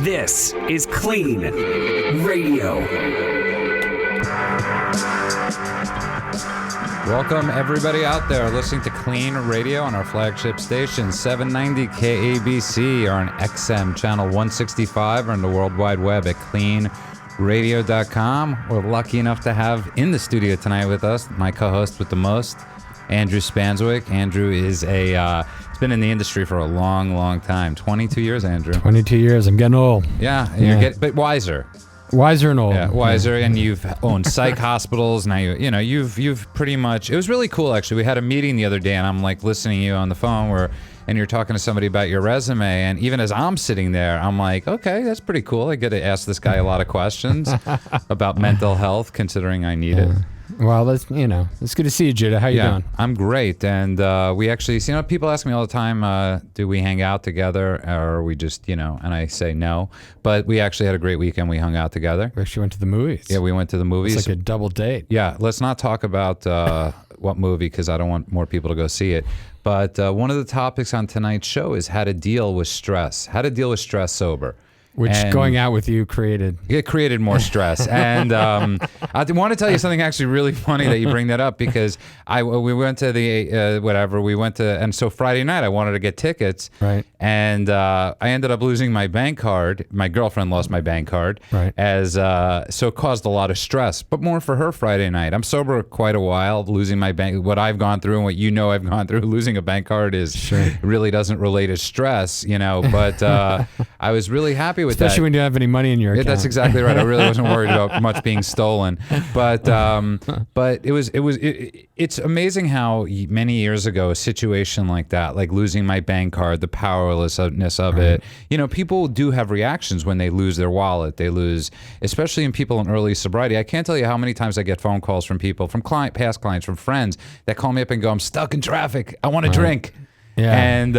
This is KLEAN Radio. Welcome, everybody out there listening to KLEAN Radio on our flagship station, 790 KABC, or on XM channel 165, or on the World Wide Web at KLEANradio.com. We're lucky enough to have in the studio tonight with us my co-host with the most, Andrew Spanswick. Andrew is he's been in the industry for a long, long time. 22 years, Andrew. 22 years. I'm getting old. Yeah, you're but wiser. Wiser and old. Yeah, wiser, and you've owned psych hospitals. Now you've pretty much. It was really cool, actually. We had a meeting the other day, and I'm like listening to you on the phone, and you're talking to somebody about your resume, and even as I'm sitting there, I'm like, okay, that's pretty cool. I get to ask this guy a lot of questions about mental health, considering I need it. Well, it's good to see you, Judah. How you doing? I'm great. And we actually, people ask me all the time, do we hang out together, or are we just, and I say no. But we actually had a great weekend. We hung out together. We actually went to the movies. Yeah, we went to the movies. It's like a double date. Yeah, let's not talk about what movie, because I don't want more people to go see it. But one of the topics on tonight's show is how to deal with stress, how to deal with stress sober. Which going out with you created. It created more stress. And I want to tell you something actually really funny that you bring that up, because we went to the, and so Friday night I wanted to get tickets. Right. And I ended up losing my bank card. My girlfriend lost my bank card. Right. So it caused a lot of stress, but more for her Friday night. I'm sober quite a while. Losing my bank, what I've gone through and what I've gone through, losing a bank card really doesn't relate to stress, but I was really happy with especially that. when you don't have any money in your account. That's exactly right. I really wasn't worried about much being stolen, but it's amazing how many years ago a situation like that, like losing my bank card, the powerlessness of it, people do have reactions when they lose their wallet. They lose, especially in people in early sobriety. I can't tell you how many times I get phone calls from people, from past clients, from friends that call me up and go, "I'm stuck in traffic. I want to drink." Yeah. And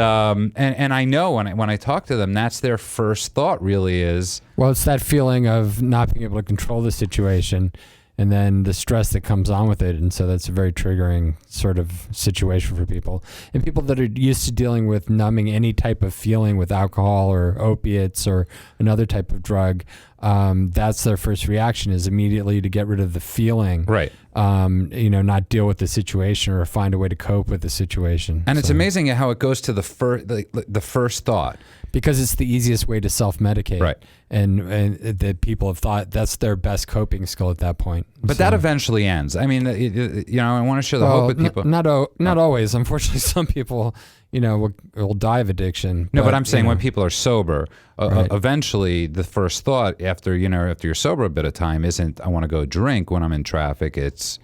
I know when I talk to them, that's their first thought really is. Well, it's that feeling of not being able to control the situation, and then the stress that comes on with it. And so that's a very triggering sort of situation for people. And people that are used to dealing with numbing any type of feeling with alcohol or opiates or another type of drug, that's their first reaction, is immediately to get rid of the feeling. Right. Not deal with the situation or find a way to cope with the situation. And it's amazing how it goes to the first thought. Because it's the easiest way to self-medicate. Right. And that people have thought that's their best coping skill at that point. But that eventually ends. I mean, I want to share the hope with people. Not always. Unfortunately, some people, will die of addiction. No, but I'm saying when people are sober, eventually the first thought after you're sober a bit of time isn't, I want to go drink when I'm in traffic. It's,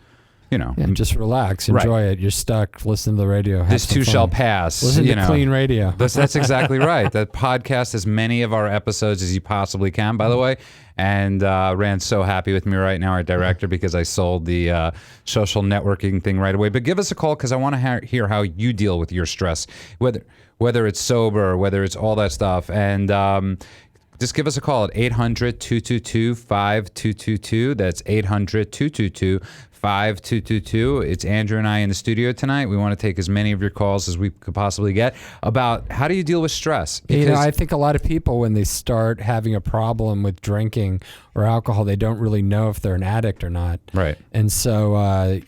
just relax, enjoy it. You're stuck. Listen to the radio. This too shall pass. Listen to KLEAN Radio. That's exactly right. That podcast as many of our episodes as you possibly can, by the way. And Rand's so happy with me right now, our director, because I sold the social networking thing right away. But give us a call, because I want to hear how you deal with your stress, whether it's sober or whether it's all that stuff. And just give us a call at 800-222-5222. That's 800-222-5222. It's Andrew and I in the studio tonight. We want to take as many of your calls as we could possibly get about how do you deal with stress. Because I think a lot of people, when they start having a problem with drinking or alcohol, they don't really know if they're an addict or not. Right. And so,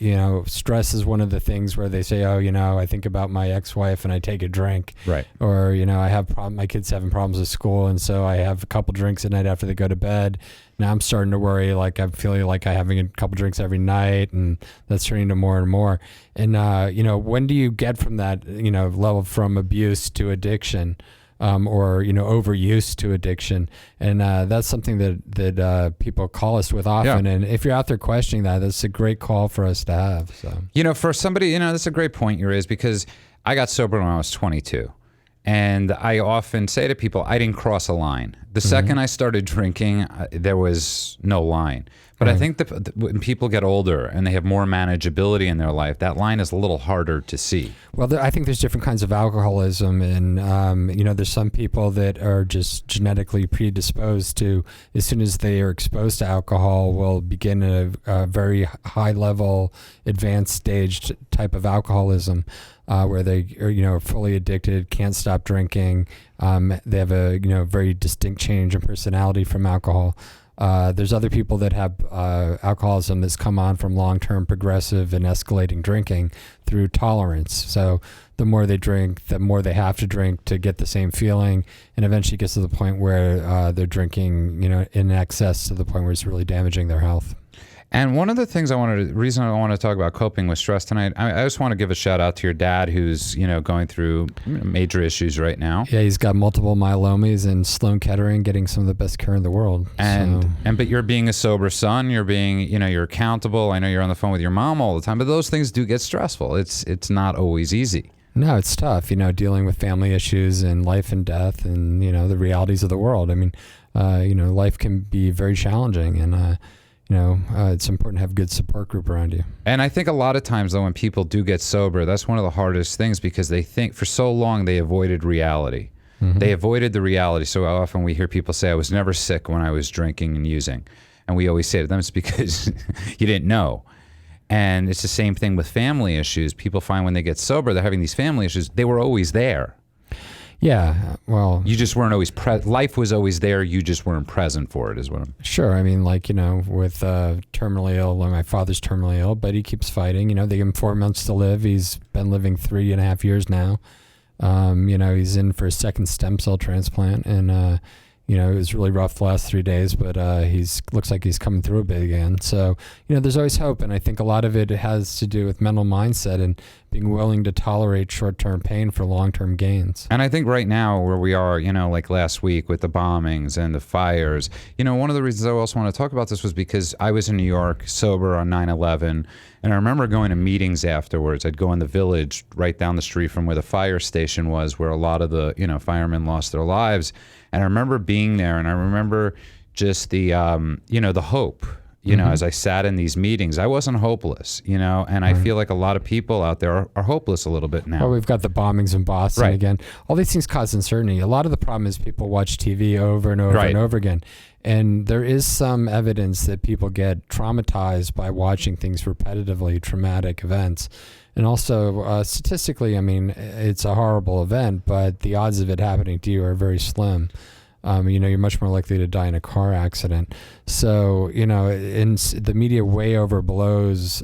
stress is one of the things where they say, I think about my ex-wife and I take a drink. Right. Or, I have my kids having problems with school, and so I have a couple drinks at night after they go to bed. Now I'm starting to worry, like I'm feeling like I'm having a couple drinks every night, and that's turning to more and more. And, when do you get from that, level from abuse to addiction, or, overuse to addiction? And that's something that people call us with often. Yeah. And if you're out there questioning that, that's a great call for us to have. So, for somebody, that's a great point you raised, because I got sober when I was 22. And I often say to people, I didn't cross a line. The second I started drinking, there was no line. But I think when people get older and they have more manageability in their life, that line is a little harder to see. Well, I think there's different kinds of alcoholism, and there's some people that are just genetically predisposed to, as soon as they are exposed to alcohol, will begin a very high level, advanced stage type of alcoholism, where they are fully addicted, can't stop drinking. They have a very distinct change in personality from alcohol. There's other people that have alcoholism that's come on from long-term progressive and escalating drinking through tolerance. So the more they drink, the more they have to drink to get the same feeling, and eventually gets to the point where they're drinking, in excess to the point where it's really damaging their health. And one of the things reason I want to talk about coping with stress tonight, I just want to give a shout out to your dad, who's, going through major issues right now. Yeah, he's got multiple myelomas and Sloan Kettering, getting some of the best care in the world. But you're being a sober son, you're being, you're accountable. I know you're on the phone with your mom all the time, but those things do get stressful. It's not always easy. No, it's tough, dealing with family issues and life and death and, the realities of the world. I mean, life can be very challenging, and it's important to have a good support group around you. And I think a lot of times, though, when people do get sober, that's one of the hardest things, because they think for so long they avoided reality. Mm-hmm. They avoided the reality. So often we hear people say, I was never sick when I was drinking and using. And we always say to them, it's because you didn't know. And it's the same thing with family issues. People find when they get sober, they're having these family issues. They were always there. Yeah, well, you just weren't always life was always there. You just weren't present for it, is what I'm. Sure. I mean, with terminally ill, my father's terminally ill, but he keeps fighting. They give him 4 months to live. He's been living 3.5 years now. He's in for a second stem cell transplant, and it was really rough the last 3 days, but looks like he's coming through a bit again. So, there's always hope, and I think a lot of it has to do with mental mindset and being willing to tolerate short-term pain for long-term gains. And I think right now where we are, like last week with the bombings and the fires, one of the reasons I also want to talk about this was because I was in New York sober on 9/11, and I remember going to meetings afterwards. I'd go in the village right down the street from where the fire station was, where a lot of the, firemen lost their lives. And I remember being there, and I remember just the, the hope, as I sat in these meetings. I wasn't hopeless, and I feel like a lot of people out there are hopeless a little bit now. Well, we've got the bombings in Boston again. All these things cause uncertainty. A lot of the problem is people watch TV over and over and over again. And there is some evidence that people get traumatized by watching things repetitively, traumatic events. And also, statistically, I mean, it's a horrible event, but the odds of it happening to you are very slim. You're much more likely to die in a car accident. So, the media way overblows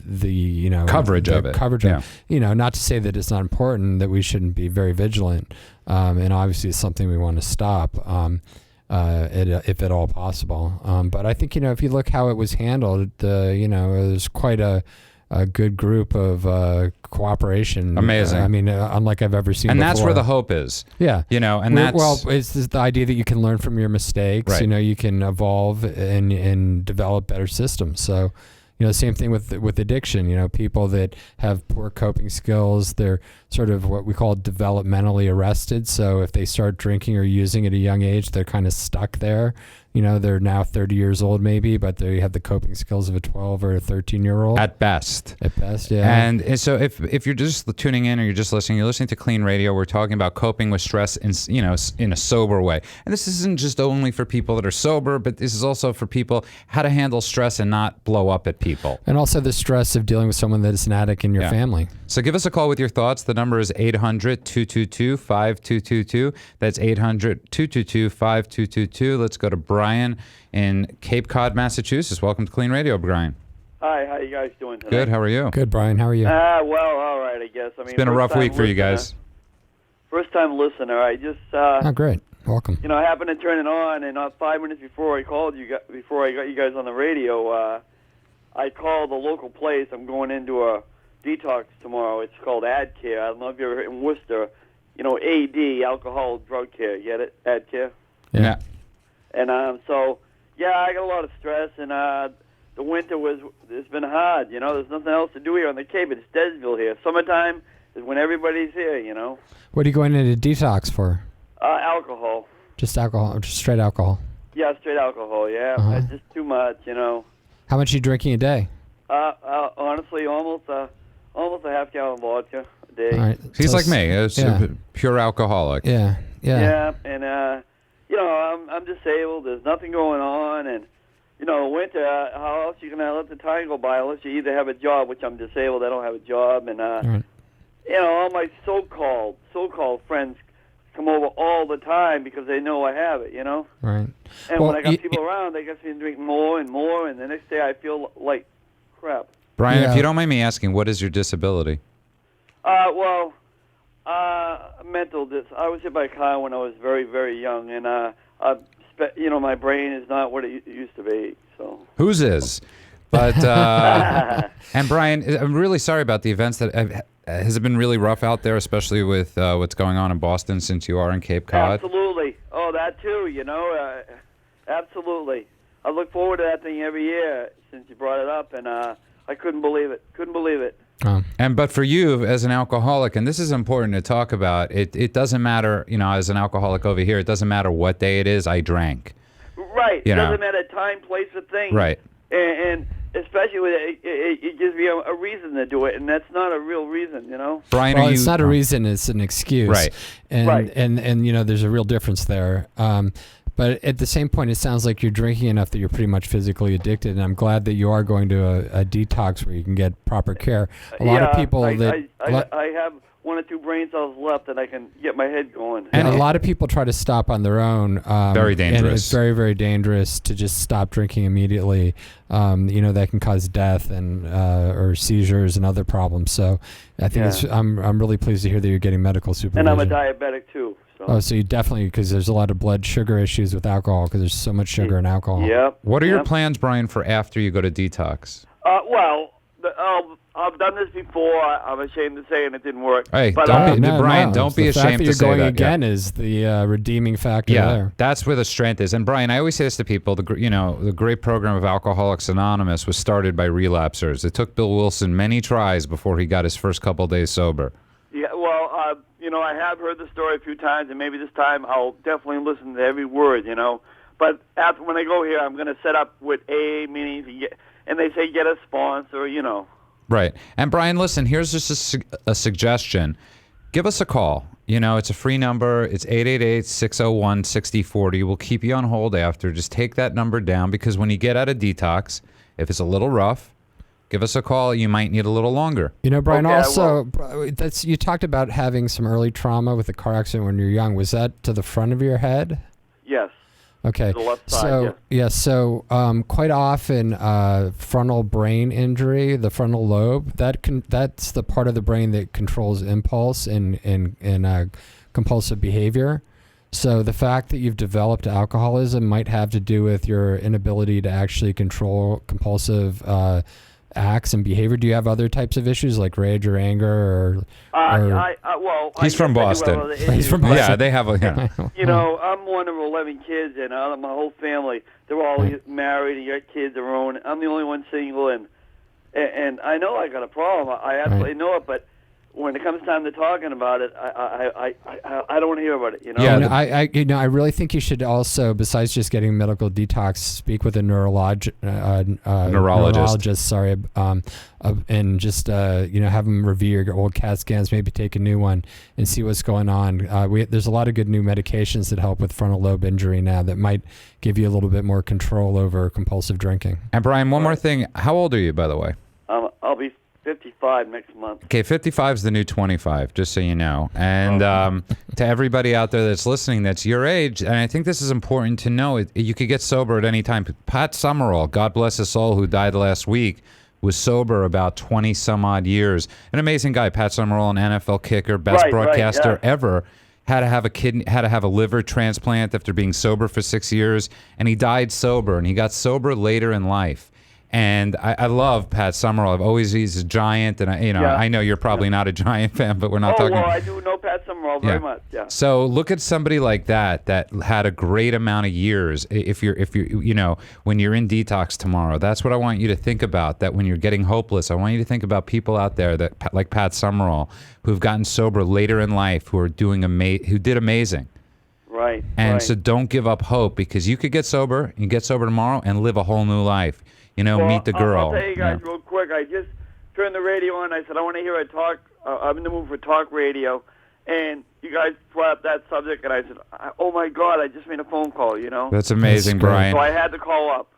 the coverage of it. Coverage of, not to say that it's not important, that we shouldn't be very vigilant. And obviously, it's something we want to stop. If at all possible. But I think, if you look how it was handled, it was quite a good group of cooperation. Amazing. I mean, unlike I've ever seen and before. That's where the hope is. Yeah. And that's... Well, it's the idea that you can learn from your mistakes. Right. You can evolve and develop better systems. So, same thing with addiction. People that have poor coping skills, they're sort of what we call developmentally arrested. So if they start drinking or using at a young age, they're kind of stuck there. They're now 30 years old maybe, but they have the coping skills of a 12 or a 13-year-old. At best. At best, yeah. And so if you're just tuning in or you're just listening, you're listening to KLEAN Radio. We're talking about coping with stress in a sober way. And this isn't just only for people that are sober, but this is also for people how to handle stress and not blow up at people. And also the stress of dealing with someone that is an addict in your family. So give us a call with your thoughts. The number is 800-222-5222. That's 800-222-5222. Let's go to Brian in Cape Cod, Massachusetts. Welcome to KLEAN Radio, Brian. Hi, how you guys doing today? Good, how are you? Good, Brian, how are you? Well, all right, I guess. I mean, it's been a rough week for you guys. First-time listener. I just, oh, great. Welcome. I happened to turn it on, and 5 minutes before I called you, before I got you guys on the radio, I called the local place. I'm going into a detox tomorrow. It's called AdCare. I don't know if you're ever in Worcester. AD, alcohol drug care. Get it? AdCare. Yeah. And so, I got a lot of stress, and the winter it's been hard. There's nothing else to do here on the Cape. It's Desville here. Summertime is when everybody's here. What are you going into detox for? Alcohol. Just alcohol, just straight alcohol. Yeah, straight alcohol. Yeah, it's just too much, you know. How much are you drinking a day? Honestly, almost a half gallon vodka a day. All right. He's so like me, a pure alcoholic. Yeah. Yeah, and you know, I'm disabled. There's nothing going on, and you know, winter. How else you gonna let the time go by unless you either have a job, which I'm disabled. I don't have a job, and Right. you know, all my so-called friends come over all the time because they know I have it. You know. Right. And Well, when I got people around, they get me to drink more and more, and the next day I feel like crap. Brian, Yeah. if you don't mind me asking, what is your disability? Mental. I was hit by a car when I was very, very young, and you know, my brain is not what it used to be. So. Whose is? But and Brian, I'm really sorry about the events that has it been really rough out there, especially with what's going on in Boston since you are in Cape Cod. Absolutely. Oh, that too. You know, absolutely. I look forward to that thing every year since you brought it up, and I couldn't believe it. But for you as an alcoholic, and this is important to talk about, it doesn't matter, you know, as an alcoholic over here, it doesn't matter what day it is, I drank. Right. It doesn't matter time, place, or thing. Right. And especially with it gives me a reason to do it, and that's not a real reason, you know. Brian, Well, it's not a reason; it's an excuse. Right. And you know, there's a real difference there. But at the same point, it sounds like you're drinking enough that you're pretty much physically addicted, and I'm glad that you are going to a detox where you can get proper care. A lot of people I have one or two brain cells left that I can get my head going. And a lot of people try to stop on their own. Very dangerous. And it's very, very dangerous to just stop drinking immediately. You know, that can cause death and or seizures and other problems. So I think I'm really pleased to hear that you're getting medical supervision. And I'm a diabetic too. So. Oh, so you definitely, because there's a lot of blood sugar issues with alcohol because there's so much sugar in alcohol. Yep. What are your plans, Brian, for after you go to detox? I've done this before. I'm ashamed to say, and it didn't work. Hey, but, Brian, don't be ashamed to say that. The fact that you're going again is the redeeming factor there. That's where the strength is. And Brian, I always say this to people, the great program of Alcoholics Anonymous was started by relapsers. It took Bill Wilson many tries before he got his first couple days sober. Yeah, well, you know, I have heard the story a few times, and maybe this time I'll definitely listen to every word, you know. But when I go here, I'm going to set up with AA meetings, and they say get a sponsor, you know. Right. And Brian, listen, here's just a suggestion. Give us a call. You know, it's a free number. It's 888-601-6040. We'll keep you on hold after. Just take that number down, because when you get out of detox, if it's a little rough, give us a call. You might need a little longer. You know, Brian, Okay, also, you talked about having some early trauma with a car accident when you were young. Was that to the front of your head? Yes. Okay. To the left side, So quite often frontal brain injury, the frontal lobe, that's the part of the brain that controls impulse and compulsive behavior. So the fact that you've developed alcoholism might have to do with your inability to actually control compulsive acts and behavior. Do you have other types of issues like rage or anger He's from Boston. He's from Boston. Yeah, they have a... Yeah. You know, I'm one of 11 kids, and my whole family, they're all married and got kids of their own. I'm the only one single, and I know I got a problem. I absolutely know it, but when it comes time to talking about it, I don't want to hear about it. You know. Yeah, I really think you should also, besides just getting medical detox, speak with a neurologist. Sorry, and just have them review your old CAT scans, maybe take a new one and see what's going on. There's a lot of good new medications that help with frontal lobe injury now that might give you a little bit more control over compulsive drinking. And Brian, one more thing. How old are you, by the way? I'll be 55 next month. Okay, 55 is the new 25, just so you know. And to everybody out there that's listening that's your age, and I think this is important to know, you could get sober at any time. Pat Summerall, God bless his soul, who died last week, was sober about 20 some odd years. An amazing guy. Pat Summerall, an NFL kicker, best broadcaster ever. Had to have a liver transplant after being sober for 6 years, and he died sober, and he got sober later in life. And I love Pat Summerall. He's a giant, and I know you're probably not a Giant fan, but we're not talking. Oh, well, I do know Pat Summerall very much. Yeah. So look at somebody like that had a great amount of years. If you're when you're in detox tomorrow, that's what I want you to think about. That when you're getting hopeless, I want you to think about people out there that like Pat Summerall, who've gotten sober later in life, who are who did amazing. Right. And so don't give up hope, because you could get sober, you get sober tomorrow and live a whole new life. You know, Well, meet the girl. I'll tell you guys real quick. I just turned the radio on. I said, I want to hear a talk. I'm in the mood for talk radio. And you guys brought up that subject, and I said, oh, my God, I just made a phone call, you know? That's amazing, Brian. So I had to call up.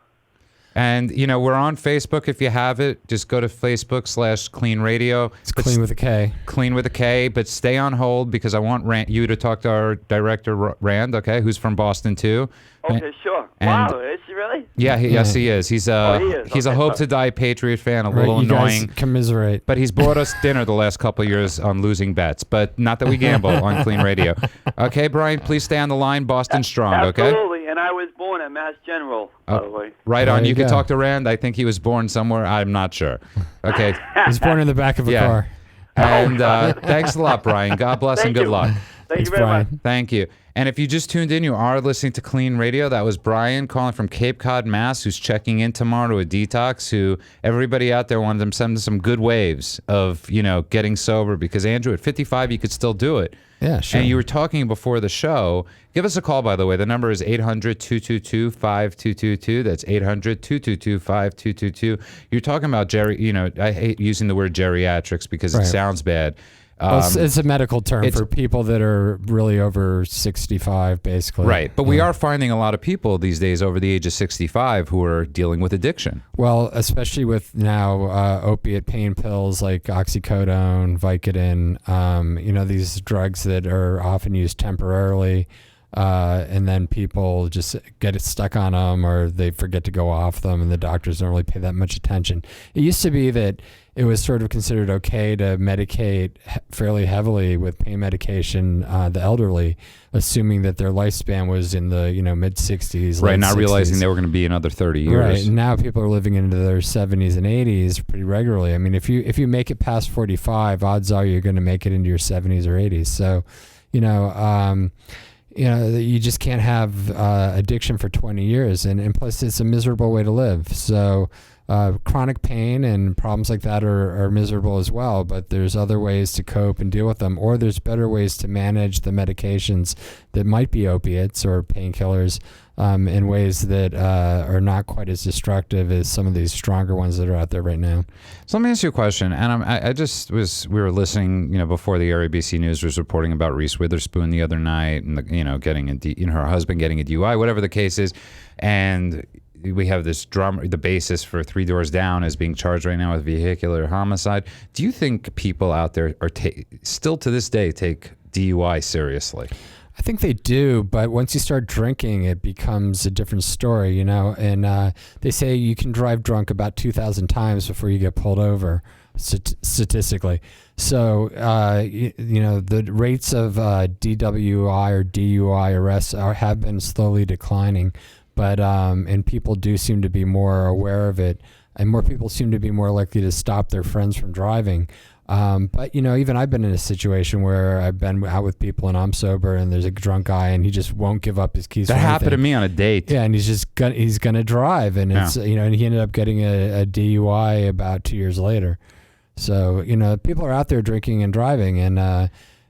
And, you know, we're on Facebook. If you have it, just go to Facebook/KLEAN Radio. It's Clean with a K. Clean with a K, but stay on hold, because I want you to talk to our director, Rand, okay, who's from Boston, too. Okay, sure. And- Wow, is she really? Yeah, yes, he is. He's he is. he's a Okay, hope sorry. to die Patriot fan, a Right, little you annoying. guys commiserate. But he's bought us dinner the last couple of years on losing bets. But not that we gamble on Clean Radio. Okay, Brian, please stay on the line. Boston strong, okay? Absolutely, and I was born at Mass General, by the way. Right There on. you You can go. talk to Rand. I think he was born somewhere. I'm not sure. Okay. He was born in the back of a Yeah. car. And thanks a lot, Brian. God bless and Thank good you. luck. Thank Thanks, you very much. Brian. Thank you. And if you just tuned in, you are listening to Clean Radio. That was Brian calling from Cape Cod, Mass, who's checking in tomorrow to a detox, who everybody out there wanted them to send them some good waves of, you know, getting sober, because, Andrew, at 55, you could still do it. Yeah, sure. And you were talking before the show. Give us a call, by the way. The number is 800-222-5222. That's 800-222-5222. You're talking about you know, I hate using the word geriatrics because it Right. sounds bad. Well, it's a medical term it's- for people that are really over 65, basically. Right. But we are finding a lot of people these days over the age of 65 who are dealing with addiction. Well, especially with now opiate pain pills like oxycodone, Vicodin, you know, these drugs that are often used temporarily, and then people just get it stuck on them, or they forget to go off them, and the doctors don't really pay that much attention. It used to be that it was sort of considered okay to medicate fairly heavily with pain medication the elderly, assuming that their lifespan was in the mid 60s. Right. late Not 60s. realizing they were going to be another 30 years. Right. And now people are living into their 70s and 80s pretty regularly. I mean, if you make it past 45, odds are you're going to make it into your 70s or 80s. So, you just can't have addiction for 20 years. And plus, it's a miserable way to live. So chronic pain and problems like that are miserable as well. But there's other ways to cope and deal with them. Or there's better ways to manage the medications that might be opiates or painkillers in ways that are not quite as destructive as some of these stronger ones that are out there right now. So let me ask you a question. And we were listening, before the ABC News was reporting about Reese Witherspoon the other night, and her husband getting a DUI, whatever the case is, and we have this drummer, the bassist for Three Doors Down, is being charged right now with vehicular homicide. Do you think people out there are still to this day take DUI seriously? I think they do, but once you start drinking, it becomes a different story, and they say you can drive drunk about 2,000 times before you get pulled over, statistically. So, the rates of DWI or DUI arrests have been slowly declining, but and people do seem to be more aware of it, and more people seem to be more likely to stop their friends from driving. But even I've been in a situation where I've been out with people and I'm sober, and there's a drunk guy and he just won't give up his keys. That for happened to anything. me on a date. Yeah, and he's gonna drive, and it's and he ended up getting a DUI about 2 years later. So people are out there drinking and driving, and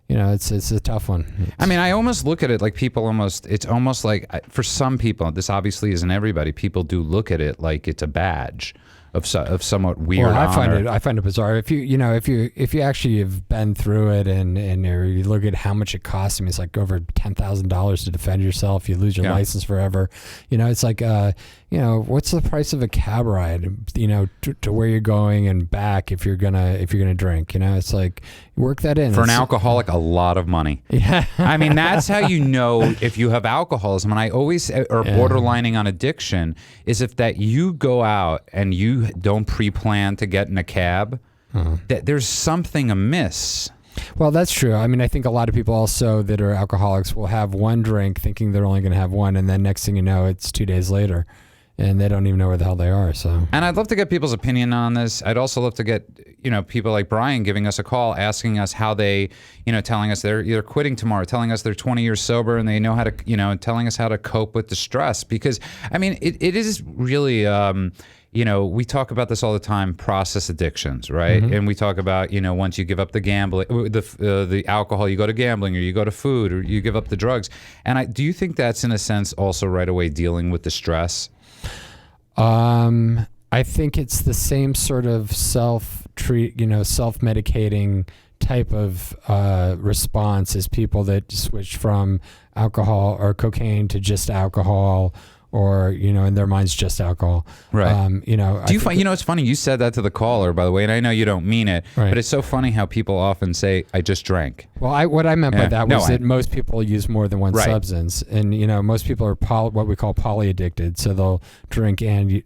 it's a tough one. I mean, I almost look at it like it's almost like, for some people, this obviously isn't everybody, people do look at it like it's a badge of somewhat weird Well, honor. I find it bizarre. If you actually have been through it and you look at how much it costs, I mean, it's like over $10,000 to defend yourself. You lose your license forever. It's like what's the price of a cab ride? To where you're going and back if you're gonna drink. It's like work that in. For an alcoholic, a lot of money. Yeah. I mean, that's how you know if you have alcoholism. And I always, or borderlining on addiction, is if that you go out and you don't pre-plan to get in a cab, that there's something amiss. Well, that's true. I mean, I think a lot of people also that are alcoholics will have one drink thinking they're only going to have one, and then next thing you know, it's 2 days later, and they don't even know where the hell they are. So, and I'd love to get people's opinion on this. I'd also love to get, people like Brian giving us a call, asking us how they, telling us they're either quitting tomorrow, telling us they're 20 years sober and they know how to, telling us how to cope with the stress. Because, I mean, it is really, we talk about this all the time, process addictions, right? And we talk about, once you give up the gambling, the alcohol, you go to gambling, or you go to food, or you give up the drugs. And do you think that's in a sense also right away dealing with the stress? I think it's the same sort of self-medicating type of response as people that switch from alcohol or cocaine to just alcohol, or in their minds just alcohol. Right. Do you find it's funny you said that to the caller, by the way, and I know you don't mean it, right. but it's so funny how people often say, "I just drank." Well, what I meant by that was that most people use more than one substance, and most people are what we call polyaddicted, so they'll drink and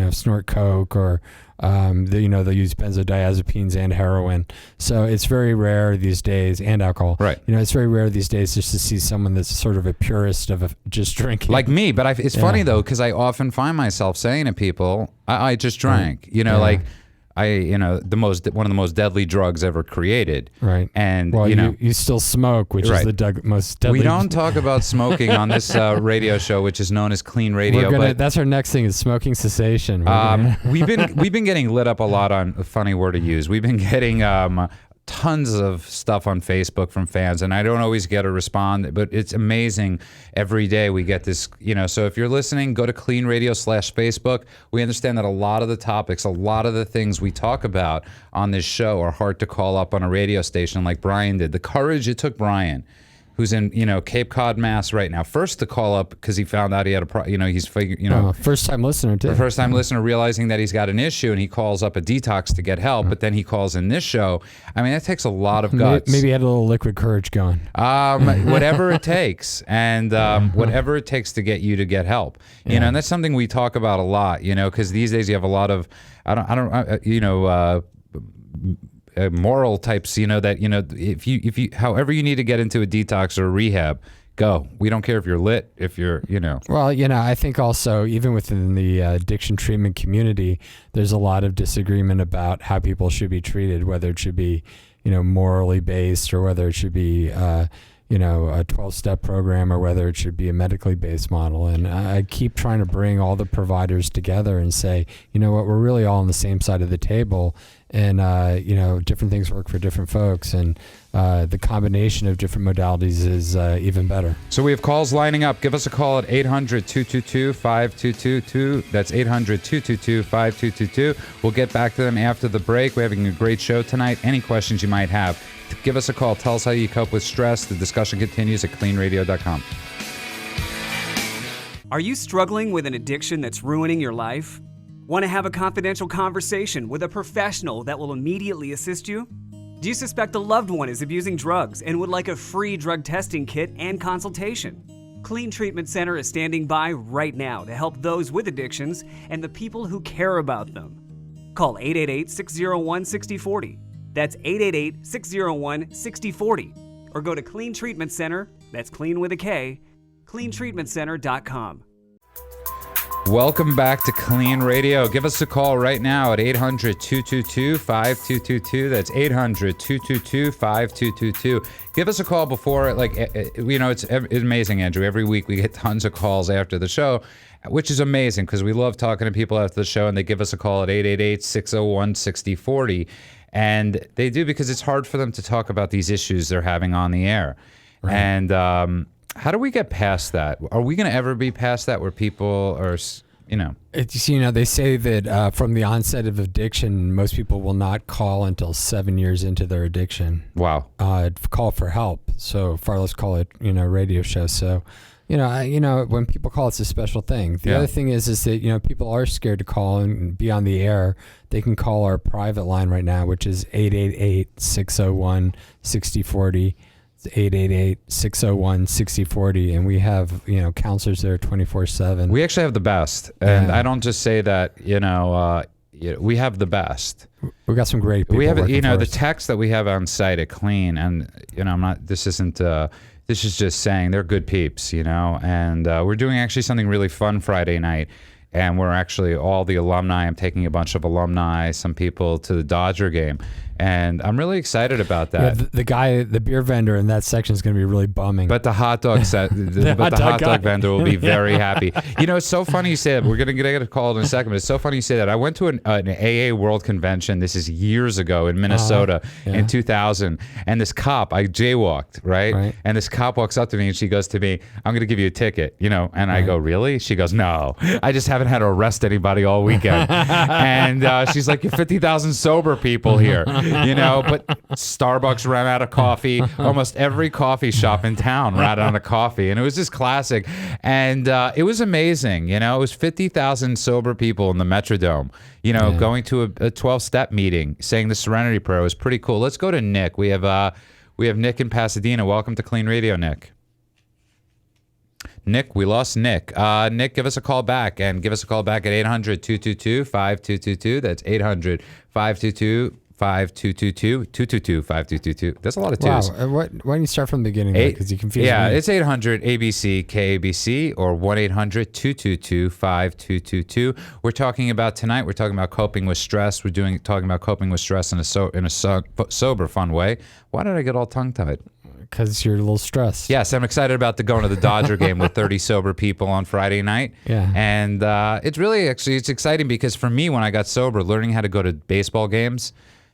snort coke, or they'll use benzodiazepines and heroin. So it's very rare these days, and alcohol. Right. It's very rare these days just to see someone that's sort of a purist of just drinking. Like me, but it's funny though, because I often find myself saying to people, "I just drank." Like one of the most deadly drugs ever created. Right. And you still smoke, which is the most deadly. We don't talk about smoking on this radio show, which is known as KLEAN Radio. That's our next thing, is smoking cessation. We've been getting lit up a lot on a funny word to use. We've been getting tons of stuff on Facebook from fans, and I don't always get a respond, but it's amazing. Every day we get this, so if you're listening, go to KLEAN Radio /Facebook. We understand that a lot of the topics, a lot of the things we talk about on this show are hard to call up on a radio station like Brian did. The courage it took Brian, who's in, Cape Cod, Mass right now, first to call up because he found out he had he's figured, first-time listener, too. First-time listener realizing that he's got an issue, and he calls up a detox to get help, but then he calls in this show. I mean, that takes a lot of guts. Maybe he had a little liquid courage going. Whatever it takes, and whatever it takes to get you to get help. And that's something we talk about a lot, because these days you have a lot of, moral types, if you however you need to get into a detox or a rehab, go. We don't care if you're lit, if you're, Well, I think also even within the addiction treatment community, there's a lot of disagreement about how people should be treated, whether it should be, morally based, or whether it should be, a 12-step program, or whether it should be a medically based model. And I keep trying to bring all the providers together and say, we're really all on the same side of the table. And, different things work for different folks. And the combination of different modalities is even better. So we have calls lining up. Give us a call at 800-222-5222. That's 800-222-5222. We'll get back to them after the break. We're having a great show tonight. Any questions you might have, give us a call. Tell us how you cope with stress. The discussion continues at KLEANradio.com. Are you struggling with an addiction that's ruining your life? Want to have a confidential conversation with a professional that will immediately assist you? Do you suspect a loved one is abusing drugs and would like a free drug testing kit and consultation? KLEAN Treatment Center is standing by right now to help those with addictions and the people who care about them. Call 888-601-6040. That's 888-601-6040. Or go to KLEAN Treatment Center, that's clean with a K, KLEANtreatmentcenter.com. Welcome back to KLEAN Radio. Give us a call right now at 800-222-5222. That's 800-222-5222. Give us a call before, it's amazing, Andrew. Every week we get tons of calls after the show, which is amazing because we love talking to people after the show, and they give us a call at 888-601-6040. And they do because it's hard for them to talk about these issues they're having on the air. Right. And, how do we get past that? Are we going to ever be past that where people are, they say that from the onset of addiction, most people will not call until 7 years into their addiction. Wow. Call for help. So far less call it, radio show. So, when people call, it's a special thing. The other thing is that, people are scared to call and be on the air. They can call our private line right now, which is 888-601-6040. 888-601-6040, and we have counselors there 24/7. We actually have the best, and I don't just say that. We have the best. We got some great people. We have the techs that we have on site at KLEAN, and I'm not. This isn't. This is just saying they're good peeps, And we're doing actually something really fun Friday night. And we're actually all the alumni. I'm taking a bunch of alumni, some people to the Dodger game. And I'm really excited about that. Yeah, the beer vendor in that section is going to be really bumming. But the hot dog the hot dog vendor will be very happy. You know, it's so funny you say that. We're going to get a call in a second, but it's so funny you say that. I went to an AA World Convention. This is years ago in Minnesota in 2000. And this cop, I jaywalked, right? And this cop walks up to me and she goes to me, I'm going to give you a ticket, you know? And I go, really? She goes, no, I just haven't had to arrest anybody all weekend. And she's like, you're 50,000 sober people here. You know, but Starbucks ran out of coffee. Almost every coffee shop in town ran out of coffee. And it was just classic. And it was amazing. You know, it was 50,000 sober people in the Metrodome, you know, going to a 12-step meeting, saying the Serenity Prayer. Was pretty cool. Let's go to Nick. We have Nick in Pasadena. Welcome to Clean Radio, Nick. Nick, we lost Nick. Nick, give us a call back, and give us a call back at 800-222-5222. That's 800-522-5222, 222-5222. That's a lot of twos. Wow. Why don't you start from the beginning? Because you confuse me. Yeah, it's 800-ABC-KABC or 1-800-222-5222. We're talking about tonight. We're talking about coping with stress. We're talking about coping with stress in a sober, fun way. Why did I get all tongue-tied? Because you're a little stressed. Yes, I'm excited about going to the Dodger game with 30 sober people on Friday night. Yeah. And it's really, actually, it's exciting because for me, when I got sober, learning how to go to baseball games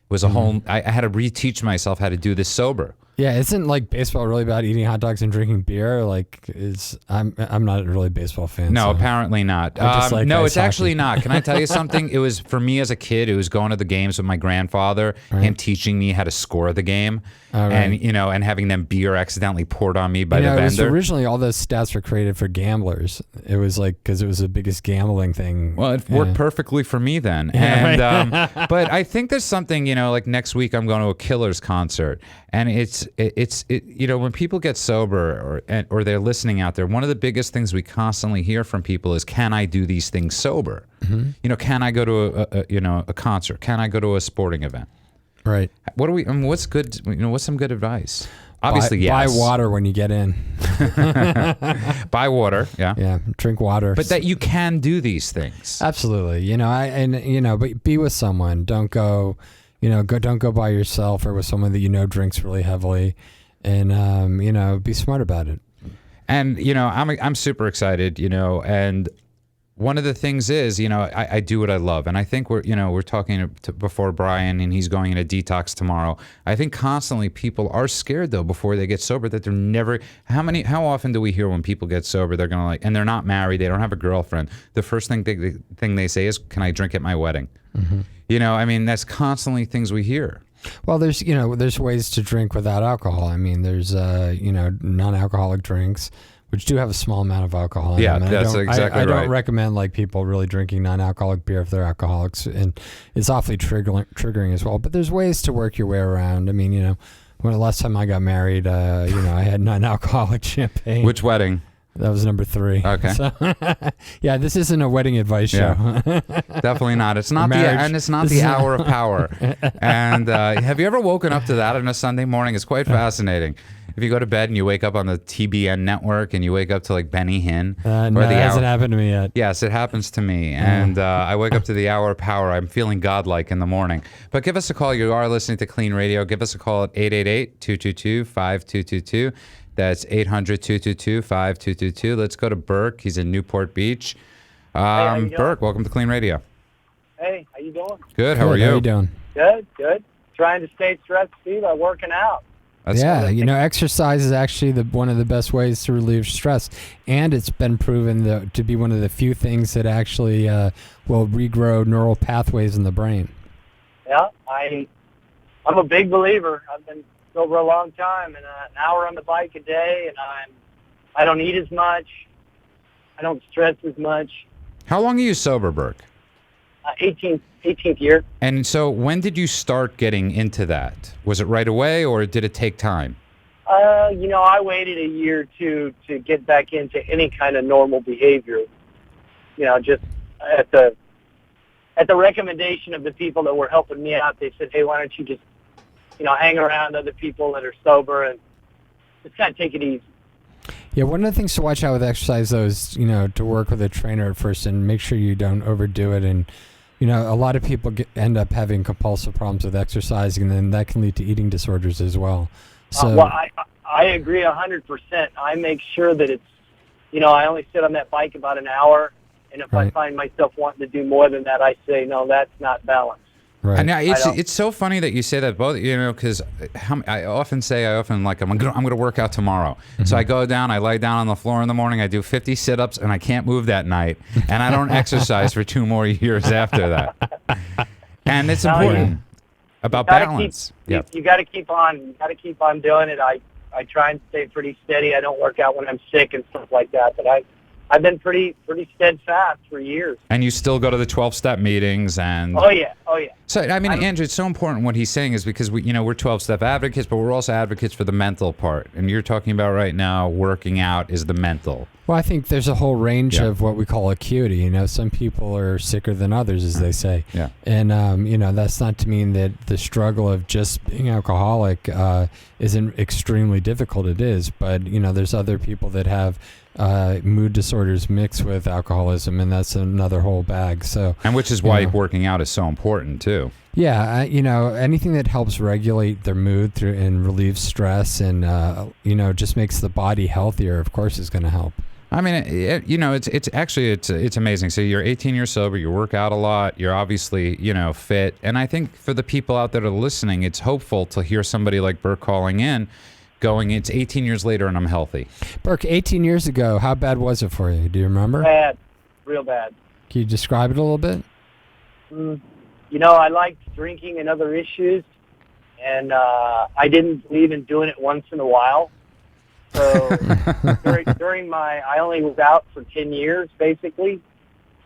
was a whole, I had to reteach myself how to do this sober. Yeah, isn't like baseball really about eating hot dogs and drinking beer? Like, I'm not a really baseball fan. No, so. apparently not. No, it's actually not. Can I tell you something? It was for me as a kid. It was going to the games with my grandfather, him teaching me how to score the game, and you know, and having them beer accidentally poured on me by the vendor. It was originally all those stats were created for gamblers. It was like because it was the biggest gambling thing. Well, it worked perfectly for me then. And but I think there's something, you know, like next week I'm going to a Killers concert, and it's you know, when people get sober or they're listening out there, one of the biggest things we constantly hear from people is, can I do these things sober? You know, can I go to a concert? Can I go to a sporting event? Right. What's good? You know, what's some good advice? Obviously, yes. Buy water when you get in. Buy water. Yeah. Yeah. Drink water. But that you can do these things. Absolutely. You know, but be with someone. Don't go. You know, don't go by yourself or with someone that you know drinks really heavily, and you know, be smart about it. And you know, I'm super excited. You know, and one of the things is, you know, I do what I love, and I think we're talking before Brian, and he's going in a detox tomorrow. I think constantly people are scared though before they get sober that they're never. How often do we hear when people get sober they're gonna and they're not married, they don't have a girlfriend. The first thing they say is, "Can I drink at my wedding?" Mm-hmm. You know, I mean, that's constantly things we hear. Well, there's ways to drink without alcohol. I mean, there's non-alcoholic drinks, which do have a small amount of alcohol in them. That's exactly right. I don't recommend like people really drinking non-alcoholic beer if they're alcoholics, and it's awfully triggering as well. But there's ways to work your way around. I mean, you know, when the last time I got married, you know, I had non-alcoholic champagne. Which wedding? That was number 3. Okay. So, yeah, this isn't a wedding advice show. Yeah. Definitely not. It's not the hour of power. And have you ever woken up to that on a Sunday morning? It's quite fascinating. If you go to bed and you wake up on the TBN network and you wake up to like Benny Hinn. No, it hasn't happened to me yet. Yes, it happens to me. And I wake up to the hour of power. I'm feeling godlike in the morning. But give us a call. You are listening to Clean Radio. Give us a call at 888-222-5222. That's 800-222-5222. Let's go to Burke. He's in Newport Beach. Burke, welcome to Clean Radio. Hey, how you doing? Good. How are you? How are you doing? Good. Trying to stay stress-free by working out. You know, exercise is actually one of the best ways to relieve stress, and it's been proven to be one of the few things that actually will regrow neural pathways in the brain. Yeah, I'm a big believer. I've been sober a long time, and an hour on the bike a day, and I don't eat as much. I don't stress as much. How long are you sober, Burke? 18th year. And so when did you start getting into that? Was it right away, or did it take time? You know, I waited a year or two to get back into any kind of normal behavior. You know, just at the recommendation of the people that were helping me out, they said, hey, why don't you just, you know, hang around other people that are sober and just kind of take it easy. Yeah, one of the things to watch out with exercise, though, is, you know, to work with a trainer at first and make sure you don't overdo it and a lot of people end up having compulsive problems with exercising, and then that can lead to eating disorders as well. So, well, I agree 100%. I make sure that it's, I only sit on that bike about an hour, and if I find myself wanting to do more than that, I say, no, that's not balanced. right. And it's so funny that you say that, both, because I often I'm gonna work out tomorrow. So I go down, I lay down on the floor in the morning, I do 50 sit-ups, and I can't move that night, and I don't exercise for 2 more years after that. And it's important about balance. You got to keep on. You got to keep on doing it. I try and stay pretty steady. I don't work out when I'm sick and stuff like that, but I've been pretty steadfast for years. And you still go to the 12-step meetings and... Oh yeah. So, I mean, Andrew, it's so important what he's saying is because we're 12-step advocates, but we're also advocates for the mental part. And you're talking about right now working out is the mental. Well, I think there's a whole range of what we call acuity. Some people are sicker than others, as they say. Yeah. And, that's not to mean that the struggle of just being alcoholic isn't extremely difficult. It is. But, there's other people that have mood disorders mixed with alcoholism, and that's another whole bag. So, and which is why working out is so important, too. Yeah, anything that helps regulate their mood through and relieves stress and, just makes the body healthier, of course, is going to help. I mean, it's amazing. So you're 18 years sober, you work out a lot, you're obviously, fit. And I think for the people out there that are listening, it's hopeful to hear somebody like Burke calling in, going, it's 18 years later and I'm healthy. Burke, 18 years ago, how bad was it for you? Do you remember? Bad, real bad. Can you describe it a little bit? I liked drinking and other issues, and I didn't believe in doing it once in a while. So during I only was out for 10 years, basically.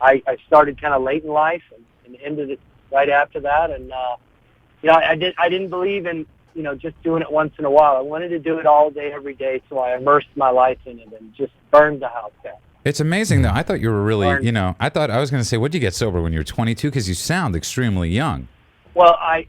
I started kind of late in life and ended it right after that. And, I didn't believe in, just doing it once in a while. I wanted to do it all day, every day, so I immersed my life in it and just burned the house down. It's amazing, though. I thought you were really, I was going to say, when did you get sober? When you were 22? Because you sound extremely young. Well, I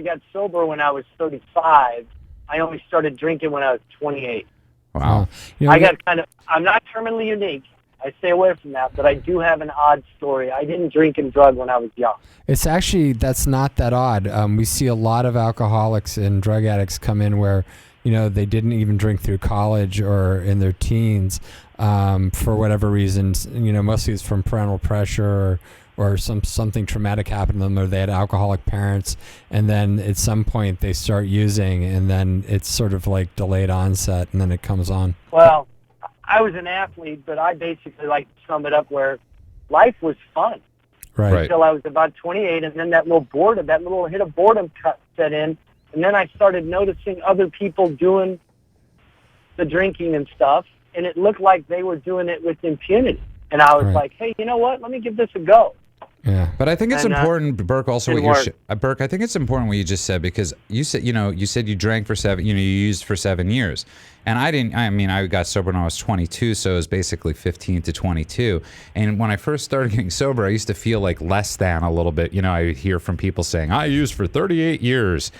got sober when I was 35. I only started drinking when I was 28. Wow. I'm not terminally unique. I stay away from that, but I do have an odd story. I didn't drink and drug when I was young. It's actually, that's not that odd. We see a lot of alcoholics and drug addicts come in where, they didn't even drink through college or in their teens for whatever reasons. Mostly it's from parental pressure or something traumatic happened to them, or they had alcoholic parents, and then at some point they start using, and then it's sort of like delayed onset, and then it comes on. Well, I was an athlete, but I basically like to sum it up where life was fun. Right. Until I was about 28, and then that little hit of boredom set in, and then I started noticing other people doing the drinking and stuff, and it looked like they were doing it with impunity. And I was like, hey, you know what? Let me give this a go. Yeah, but I think it's important, Burke. Also, Burke, I think it's important what you just said, because you said you drank for 7, you used for 7 years, and I didn't. I mean, I got sober when I was 22, so it was basically 15 to 22. And when I first started getting sober, I used to feel like less than a little bit. I would hear from people saying, I used for 38 years.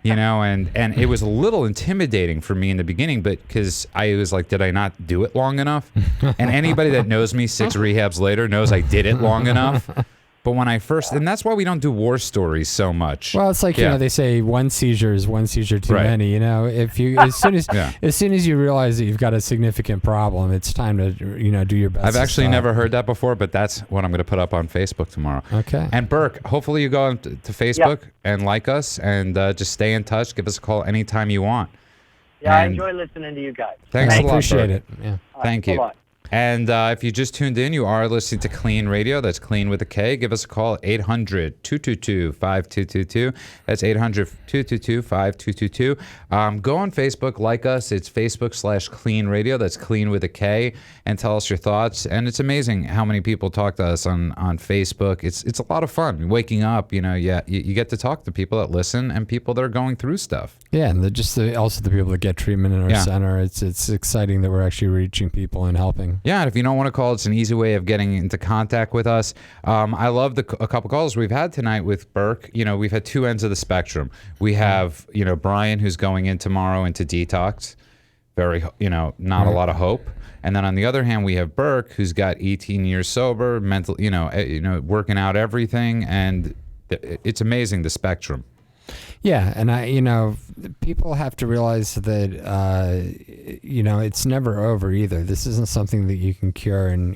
And it was a little intimidating for me in the beginning, but because I was like, did I not do it long enough? And anybody that knows me 6 rehabs later knows I did it long enough. But when I first, and that's why we don't do war stories so much. Well, it's like, they say one seizure is one seizure too many. If you, as soon as you realize that you've got a significant problem, it's time to, do your best. I've actually never heard that before, but that's what I'm going to put up on Facebook tomorrow. Okay. And Burke, hopefully you go on to Facebook and like us, and just stay in touch. Give us a call anytime you want. Yeah, I enjoy listening to you guys. Thanks a lot, appreciate Burke. it. Yeah. Thank you. And if you just tuned in, you are listening to KLEAN Radio. That's KLEAN with a K. Give us a call, 800-222-5222. That's 800-222-5222. Go on Facebook, like us. It's Facebook/KLEAN Radio. That's KLEAN with a K. And tell us your thoughts. And it's amazing how many people talk to us on Facebook. It's a lot of fun. Waking up, you get to talk to people that listen and people that are going through stuff. Yeah, and also the people that get treatment in our center. It's exciting that we're actually reaching people and helping. Yeah, and if you don't want to call, it's an easy way of getting into contact with us. I love a couple calls we've had tonight with Burke. We've had 2 ends of the spectrum. We have, Brian, who's going in tomorrow into detox. very, not a lot of hope. And then on the other hand, we have Burke, who's got 18 years sober, mental, working out everything, and it's amazing, the spectrum. Yeah, and people have to realize that it's never over either. This isn't something that you can cure, and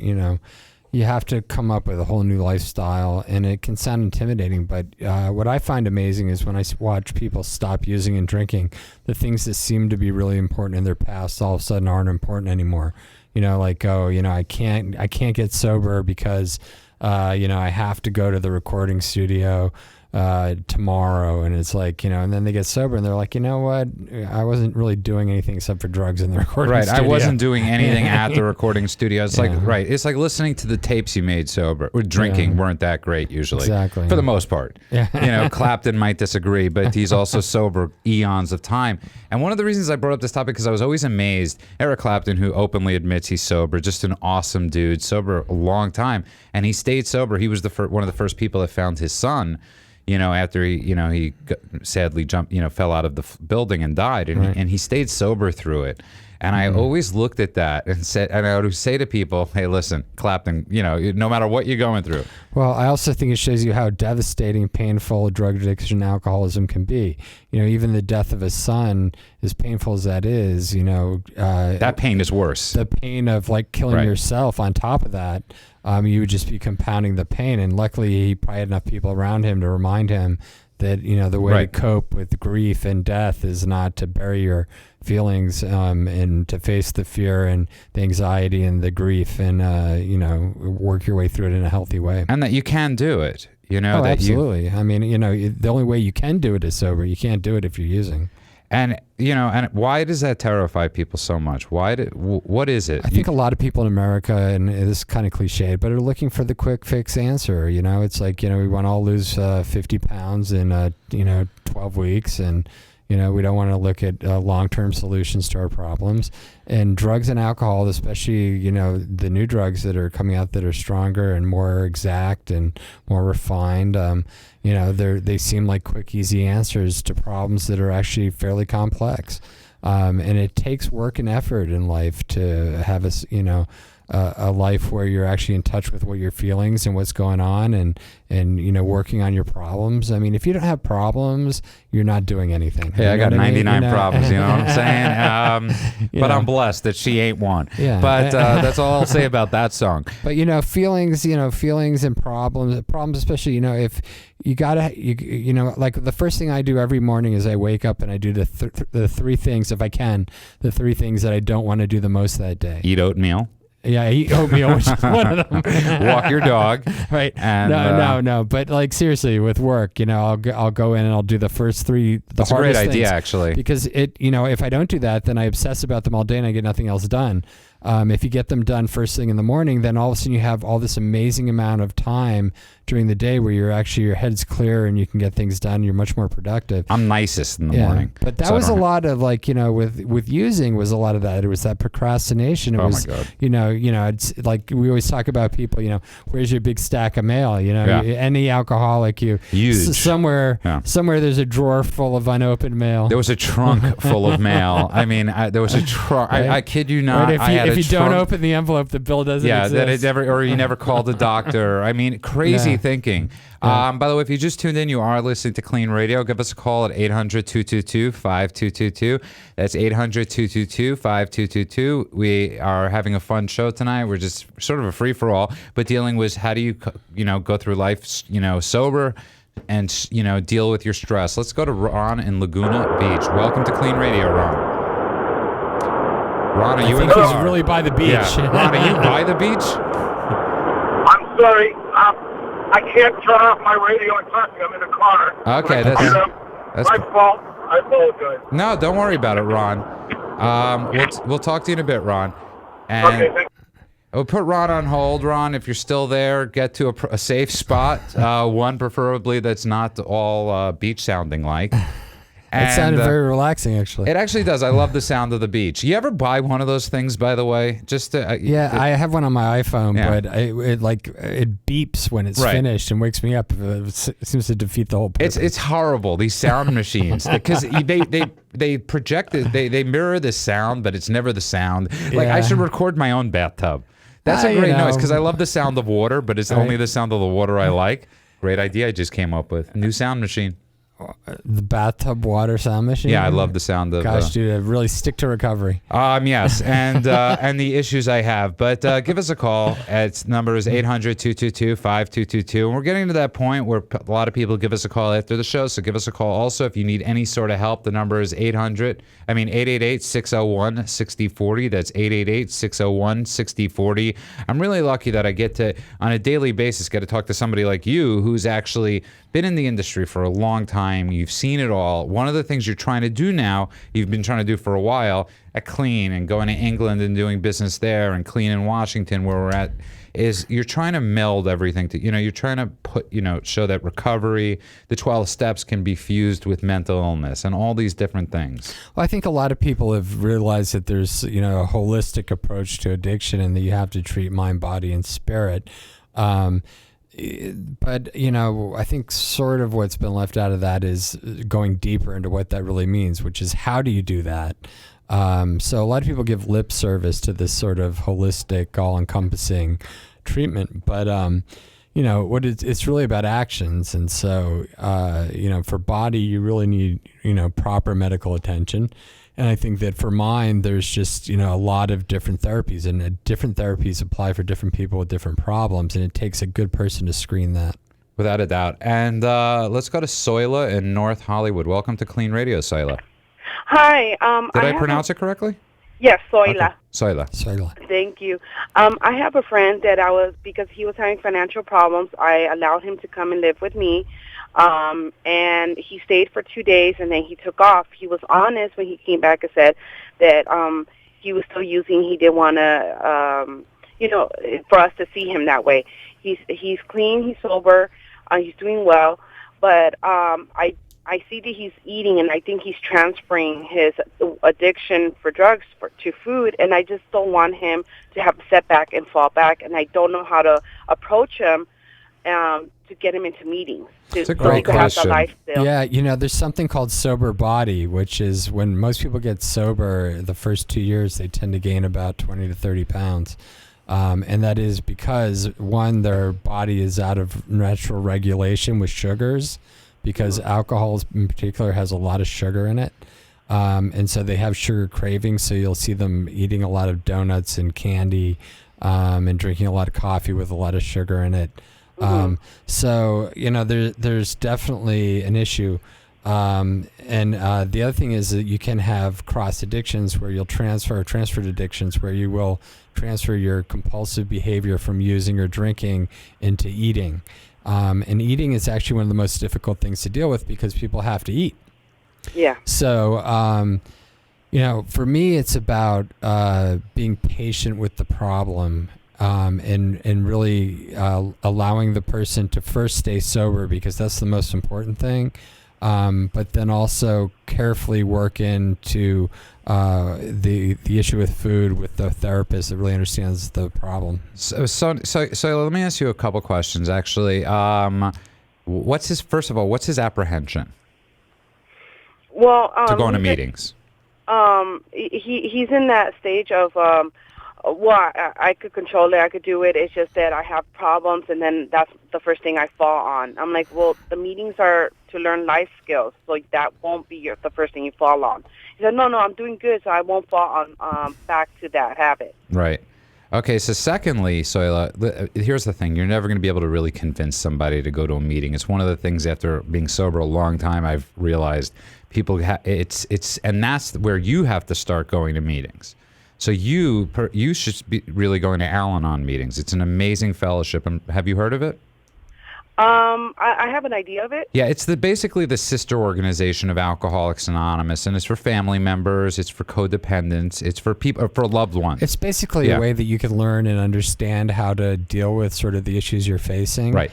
you have to come up with a whole new lifestyle, and it can sound intimidating, but what I find amazing is when I watch people stop using and drinking, the things that seem to be really important in their past all of a sudden aren't important anymore. I can't get sober because I have to go to the recording studio tomorrow, and it's like, and then they get sober and they're like, you know what, I wasn't really doing anything except for drugs in the recording studio. I wasn't doing anything at the recording studio. It's it's like listening to the tapes you made sober. Or drinking weren't that great usually. Exactly. For the most part. Yeah. Clapton might disagree, but he's also sober eons of time. And one of the reasons I brought up this topic, because I was always amazed, Eric Clapton, who openly admits he's sober, just an awesome dude, sober a long time, and he stayed sober. He was one of the first people that found his son, after he sadly fell out of the building and died, and he stayed sober through it. And I always looked at that and I would say to people, hey, listen, Clapton, no matter what you're going through. Well, I also think it shows you how devastating, painful drug addiction and alcoholism can be. Even the death of a son, as painful as that is, that pain is worse. The pain of killing yourself on top of that, you would just be compounding the pain. And luckily, he probably had enough people around him to remind him that, the way to cope with grief and death is not to bury your feelings and to face the fear and the anxiety and the grief and, work your way through it in a healthy way. And that you can do it, Oh, absolutely. The only way you can do it is sober. You can't do it if you're using. And and why does that terrify people so much? What is it? I think a lot of people in America, and this is kind of cliche, but are looking for the quick fix answer. It's like, we want to all lose 50 pounds in 12 weeks, and we don't want to look at long-term solutions to our problems. And drugs and alcohol, especially, the new drugs that are coming out that are stronger and more exact and more refined, they seem like quick, easy answers to problems that are actually fairly complex. And it takes work and effort in life to have a life where you're actually in touch with what your feelings and what's going on and working on your problems. If you don't have problems, you're not doing anything. Hey, I got 99 problems, you know what I'm saying? But I'm blessed that she ain't one. Yeah. But that's all I'll say about that song. But feelings and problems, especially, if you gotta, like the first thing I do every morning is I wake up and I do the three things, if I can, the three things that I don't want to do the most that day. Eat oatmeal. Yeah, I eat oatmeal, which is one of them. Walk your dog. Right. And, no. But seriously, with work, I'll go in and I'll do the first three. That's a great idea, actually. Because if I don't do that, then I obsess about them all day and I get nothing else done. If you get them done first thing in the morning, then all of a sudden you have all this amazing amount of time during the day where your head's clear and you can get things done. You're much more productive. I'm nicest in the morning. But that was a lot of with using was a lot of that. It was that procrastination. It was, my God. It's like we always talk about people, where's your big stack of mail? Any alcoholic, Huge. Somewhere there's a drawer full of unopened mail. There was a trunk full of mail. There was a trunk. Right? I kid you not. Right? If you don't open the envelope, the bill doesn't exist. That it never, or you never called the doctor. Crazy thinking. By the way, if you just tuned in, you are listening to KLEAN Radio. Give us a call at 800-222-5222. That's 800-222-5222. We are having a fun show tonight. We're just sort of a free-for-all, but dealing with how do you, go through life, sober and, deal with your stress. Let's go to Ron in Laguna Beach. Welcome to KLEAN Radio, Ron. Ron, are you in the car? He's really by the beach. Yeah. Ron, are you by the beach? I'm sorry. I can't turn off my radio and talk. I'm in the car. Okay, that's my fault. I apologize. No, don't worry about it, Ron. We'll talk to you in a bit, Ron. And okay, thank you. We'll put Ron on hold. Ron, if you're still there, get to a safe spot. One preferably that's not all beach sounding like. It sounded very relaxing, actually. It actually does. I love the sound of the beach. You ever buy one of those things, by the way? Just to, I have one on my iPhone, but it beeps when it's finished and wakes me up. It seems to defeat the whole purpose. It's horrible, these sound machines, because they project it, they mirror the sound, but it's never the sound. Like, I should record my own bathtub. That's a great noise, because I love the sound of water, but it's only the sound of the water I like. Great idea I just came up with. New sound machine. The bathtub water sound machine? Yeah, I love the sound of... Gosh, dude, I really stick to recovery. Yes, and the issues I have. But give us a call. Its number is 800-222-5222. And we're getting to that point where a lot of people give us a call after the show, so give us a call. Also, if you need any sort of help, the number is 888-601-6040. That's 888-601-6040. I'm really lucky that I get to, on a daily basis, get to talk to somebody like you who's actually been in the industry for a long time. You've seen it all. One of the things you're trying to do now, you've been trying to do for a while at KLEAN and going to England and doing business there, and KLEAN in Washington, where we're at, is you're trying to meld everything to, you're trying to put, show that recovery, the 12 steps can be fused with mental illness and all these different things. Well, I think a lot of people have realized that there's, a holistic approach to addiction, and that you have to treat mind, body, and spirit. But, I think sort of what's been left out of that is going deeper into what that really means, which is how do you do that? So a lot of people give lip service to this sort of holistic, all-encompassing treatment, but, it's really about actions. And so, for body, you really need, proper medical attention. And I think that for mind, there's just, a lot of different therapies, and different therapies apply for different people with different problems. And it takes a good person to screen that. Without a doubt. And let's go to Soila in North Hollywood. Welcome to KLEAN Radio, Soila. Hi. Did I pronounce it correctly? Yes, Soila. Okay. Soila. Thank you. I have a friend that because he was having financial problems, I allowed him to come and live with me. And he stayed for 2 days, and then he took off. He was honest when he came back and said that he was still using. He didn't want to, for us to see him that way. He's clean, he's sober, he's doing well, but I see that he's eating, and I think he's transferring his addiction for drugs to food, and I just don't want him to have a setback and fall back, and I don't know how to approach him to get him into meetings. It's a great question. Yeah, there's something called sober body, which is when most people get sober, the first 2 years, they tend to gain about 20 to 30 pounds. And that is because, one, their body is out of natural regulation with sugars, because alcohol in particular has a lot of sugar in it. And so they have sugar cravings, so you'll see them eating a lot of donuts and candy and drinking a lot of coffee with a lot of sugar in it. So, there's definitely an issue. And the other thing is that you can have cross addictions where you'll transferred addictions where you will transfer your compulsive behavior from using or drinking into eating. And eating is actually one of the most difficult things to deal with because people have to eat. Yeah. So, for me, it's about being patient with the problem. And really allowing the person to first stay sober, because that's the most important thing, but then also carefully work into the issue with food with the therapist that really understands the problem. So let me ask you a couple questions, actually. What's his apprehension? Well, to going to meetings? He's in that stage of... I could control it. I could do it. It's just that I have problems, and then that's the first thing I fall on. I'm like, well, the meetings are to learn life skills, so that won't be the first thing you fall on. He said, no, I'm doing good, so I won't fall on back to that habit. Right. Okay, so secondly, Soila, here's the thing. You're never going to be able to really convince somebody to go to a meeting. It's one of the things after being sober a long time I've realized people and that's where you have to start going to meetings. So you should be really going to Al-Anon meetings. It's an amazing fellowship. Have you heard of it? I have an idea of it. Yeah, it's basically the sister organization of Alcoholics Anonymous, and it's for family members, it's for codependents, it's for people, for loved ones. It's basically a way that you can learn and understand how to deal with sort of the issues you're facing. Right.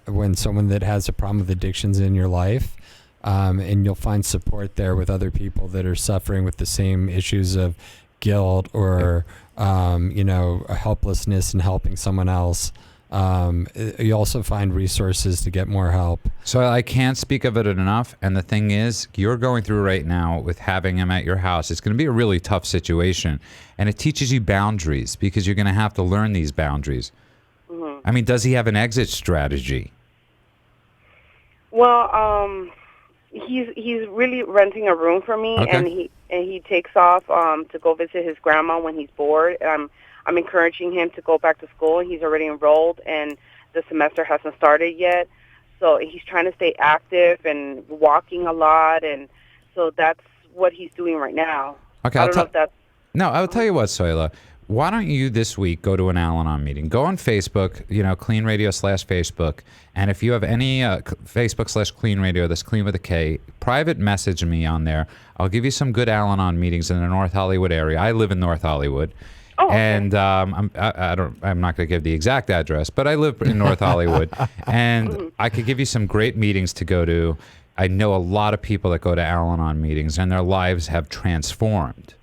When someone that has a problem with addictions in your life. and you'll find support there with other people that are suffering with the same issues of guilt or helplessness in helping someone else. You also find resources to get more help. So I can't speak of it enough. And the thing is, you're going through right now with having him at your house. It's going to be a really tough situation. And it teaches you boundaries because you're going to have to learn these boundaries. Mm-hmm. I mean, does he have an exit strategy? Well, he's really renting a room for me, okay. and he takes off to go visit his grandma when he's bored. I'm encouraging him to go back to school. He's already enrolled, and the semester hasn't started yet. So he's trying to stay active and walking a lot, and so that's what he's doing right now. Okay, I don't know if that's... No, I'll tell you what, Soila. Why don't you this week go to an Al-Anon meeting? Go on Facebook, KLEAN Radio /Facebook, and if you have any Facebook /KLEAN Radio, that's clean with a K, private message me on there. I'll give you some good Al-Anon meetings in the North Hollywood area. I live in North Hollywood. Oh, okay. And I'm not going to give the exact address, but I live in North Hollywood, and I could give you some great meetings to go to. I know a lot of people that go to Al-Anon meetings, and their lives have transformed.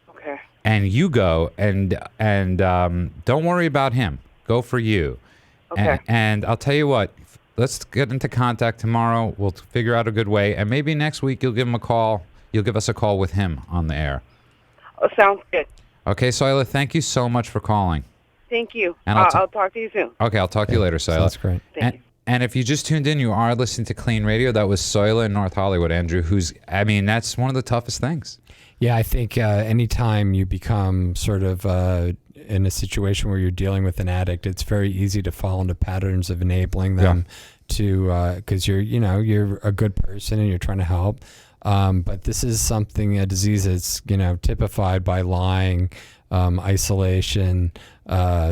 Okay. And you go, and don't worry about him. Go for you. Okay. And I'll tell you what. Let's get into contact tomorrow. We'll figure out a good way, and maybe next week you'll give him a call. You'll give us a call with him on the air. Oh, sounds good. Okay, Soila, thank you so much for calling. Thank you. And I'll talk to you soon. Okay, I'll talk to you later, Soila. That's great. Thank you. And if you just tuned in, you are listening to KLEAN Radio. That was Soila in North Hollywood, Andrew, that's one of the toughest things. Yeah, I think anytime you become sort of in a situation where you're dealing with an addict, it's very easy to fall into patterns of enabling them to, because you're a good person and you're trying to help. But this is a disease that's, typified by lying, isolation,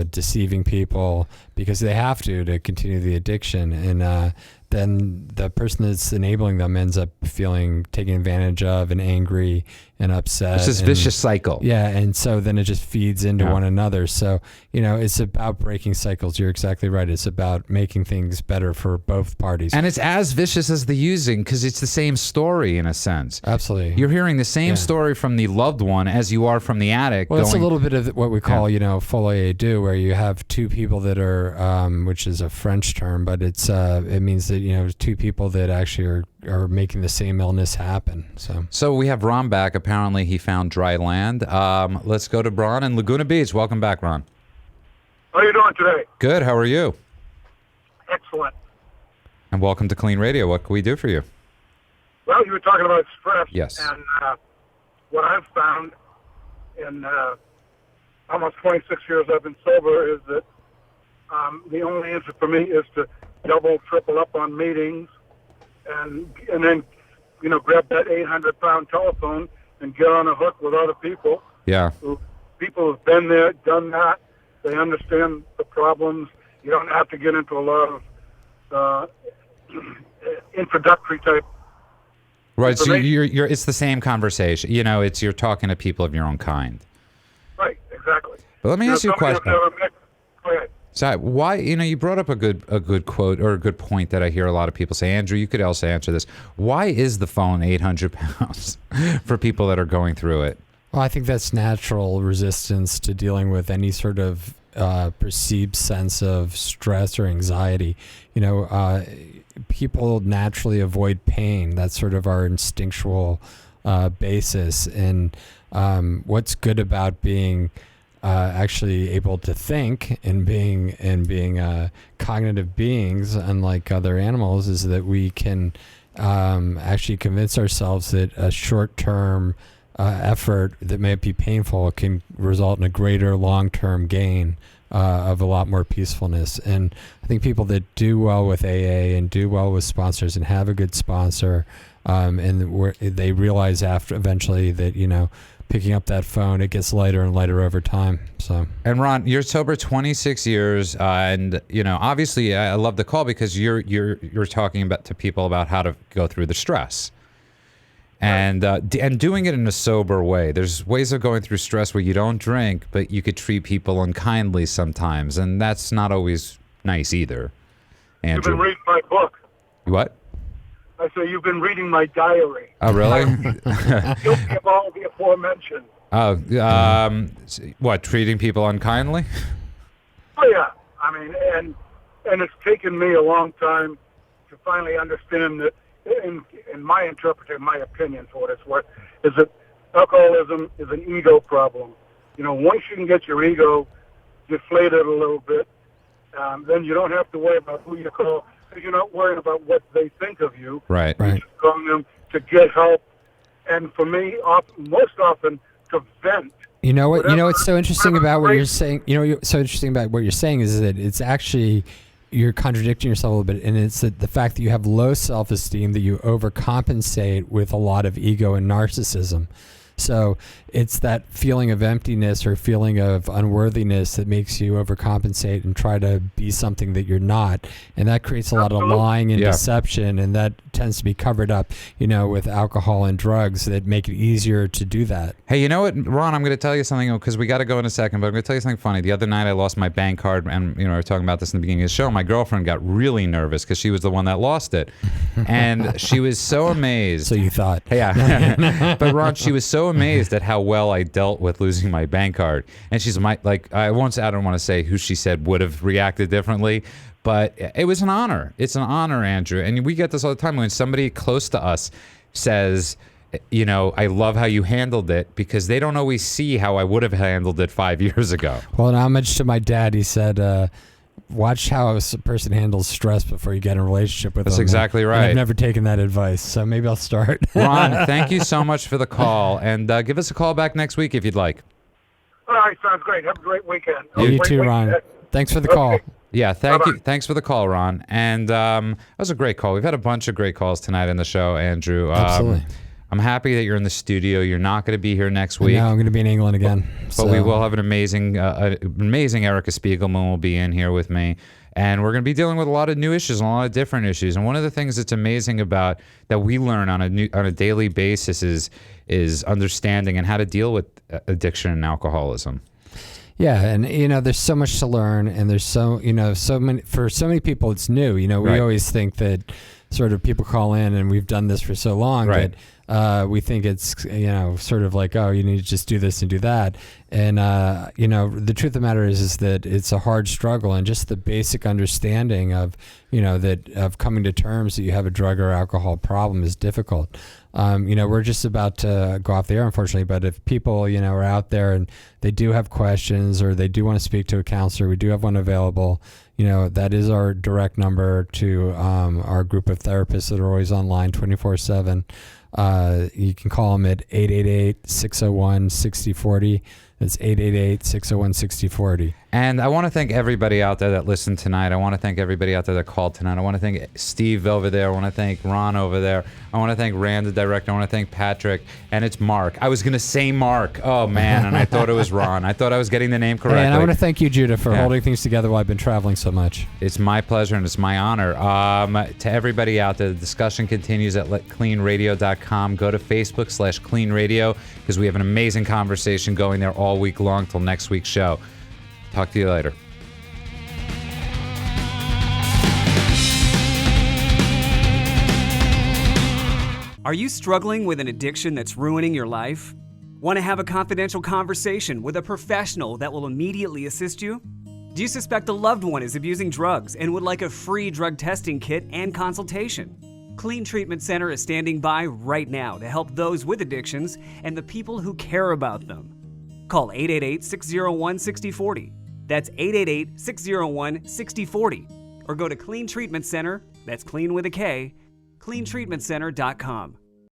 deceiving people because they have to continue the addiction. And then the person that's enabling them ends up feeling taken advantage of and angry and upset. It's this vicious cycle. Yeah, and so then it just feeds into one another. So, it's about breaking cycles. You're exactly right. It's about making things better for both parties. And it's as vicious as the using because it's the same story in a sense. Absolutely. You're hearing the same story from the loved one as you are from the addict. Well, it's a little bit of what we call, full AA-do, where you have two people that are, which is a French term, but it means that, two people that actually are making the same illness happen. So we have Ron back. Apparently he found dry land. Let's go to Ron in Laguna Beach. Welcome back, Ron. How are you doing today? Good. How are you? Excellent. And welcome to KLEAN Radio. What can we do for you? Well, you were talking about stress. Yes. And what I've found in almost 26 years I've been sober is that the only answer for me is to double, triple up on meetings and then, grab that 800-pound telephone and get on a hook with other people. Yeah. People who've been there, done that. They understand the problems. You don't have to get into a lot of introductory type. Right. So you're it's the same conversation. You're talking to people of your own kind. Right. Exactly. But let me ask you a question. Go ahead. So why, you brought up a good quote or a good point that I hear a lot of people say. Andrew, you could also answer this. Why is the phone 800 pounds for people that are going through it? Well, I think that's natural resistance to dealing with any sort of perceived sense of stress or anxiety. People naturally avoid pain. That's sort of our instinctual basis. And what's good about being actually able to think and being cognitive beings, unlike other animals, is that we can actually convince ourselves that a short-term effort that may be painful can result in a greater long-term gain of a lot more peacefulness. And I think people that do well with AA and do well with sponsors and have a good sponsor, and they realize eventually that picking up that phone, it gets lighter and lighter over time. So. And Ron, you're sober 26 years, and obviously, I love the call because you're talking to people about how to go through the stress, and doing it in a sober way. There's ways of going through stress where you don't drink, but you could treat people unkindly sometimes, and that's not always nice either. Andrew, You've been reading my book. What? I say, you've been reading my diary. Oh, really? Guilty of all the aforementioned. Oh, what, treating people unkindly? Oh, yeah. I mean, and it's taken me a long time to finally understand that, in my interpretation, my opinion for what it's worth, is that alcoholism is an ego problem. You know, once you can get your ego deflated a little bit, then you don't have to worry about who you call, because you're not worried about what they think of you. Right. You're just calling them to get help, and for me, most often, to vent. You know what? You know what's so interesting about what you're saying. You know what's so interesting about what you're saying is that it's actually you're contradicting yourself a little bit, and it's that the fact that you have low self-esteem, that you overcompensate with a lot of ego and narcissism. So it's that feeling of emptiness or feeling of unworthiness that makes you overcompensate and try to be something that you're not. And that creates a lot of lying and deception, and that tends to be covered up, you know, with alcohol and drugs that make it easier to do that. Hey, you know what, Ron, I'm going to tell you something, because we got to go in a second, but I'm going to tell you something funny. The other night I lost my bank card, and, you know, we were talking about this in the beginning of the show. My girlfriend got really nervous because she was the one that lost it. And she was so amazed. So you thought. Yeah. But Ron, she was so amazed at how well I dealt with losing my bank card. And she's like, I don't want to say who she said would have reacted differently, but it was an honor. It's an honor, Andrew. And we get this all the time when somebody close to us says, you know, I love how you handled it, because they don't always see how I would have handled it 5 years ago. Well, in homage to my dad, he said, watch how a person handles stress before you get in a relationship with them. That's exactly right. And I've never taken that advice, so maybe I'll start. Ron, thank you so much for the call, and give us a call back next week if you'd like. All right, sounds great. Have a great weekend. You too, Ron. Thanks for the call. Yeah, thank you. Thanks for the call, Ron. And that was a great call. We've had a bunch of great calls tonight in the show, Andrew. Absolutely. I'm happy that you're in the studio. You're not going to be here next week. No, I'm going to be in England again. But we will have an amazing Erica Spiegelman will be in here with me. And we're going to be dealing with a lot of new issues and a lot of different issues. And one of the things that's amazing about that we learn on a daily basis is understanding and how to deal with addiction and alcoholism. Yeah, and you know, there's so much to learn, and there's so many people it's new. You know, we always think that sort of people call in, and we've done this for so long that we think it's, you know, sort of like, oh, you need to just do this and do that. And you know, the truth of the matter is that it's a hard struggle, and just the basic understanding of, you know, that of coming to terms that you have a drug or alcohol problem is difficult. You know, we're just about to go off the air, unfortunately, but if people, you know, are out there and they do have questions or they do want to speak to a counselor, we do have one available. You know, that is our direct number to our group of therapists that are always online 24/7. You can call them at 888-601-6040. It's 888-601-6040. And I want to thank everybody out there that listened tonight. I want to thank everybody out there that called tonight. I want to thank Steve over there. I want to thank Ron over there. I want to thank Rand, the director. I want to thank Patrick. And it's Mark. I was going to say Mark. Oh, man. And I thought it was Ron. I thought I was getting the name correctly. Hey, and I want to thank you, Judah, for holding things together while I've been traveling so much. It's my pleasure and it's my honor. To everybody out there, the discussion continues at KLEANradio.com. Go to Facebook/KLEAN Radio, because we have an amazing conversation going there all week long till next week's show. Talk to you later. Are you struggling with an addiction that's ruining your life? Want to have a confidential conversation with a professional that will immediately assist you? Do you suspect a loved one is abusing drugs and would like a free drug testing kit and consultation? KLEAN Treatment Center is standing by right now to help those with addictions and the people who care about them. Call 888-601-6040. That's 888-601-6040. Or go to KLEAN Treatment Center, that's clean with a K, KLEANtreatmentcenter.com.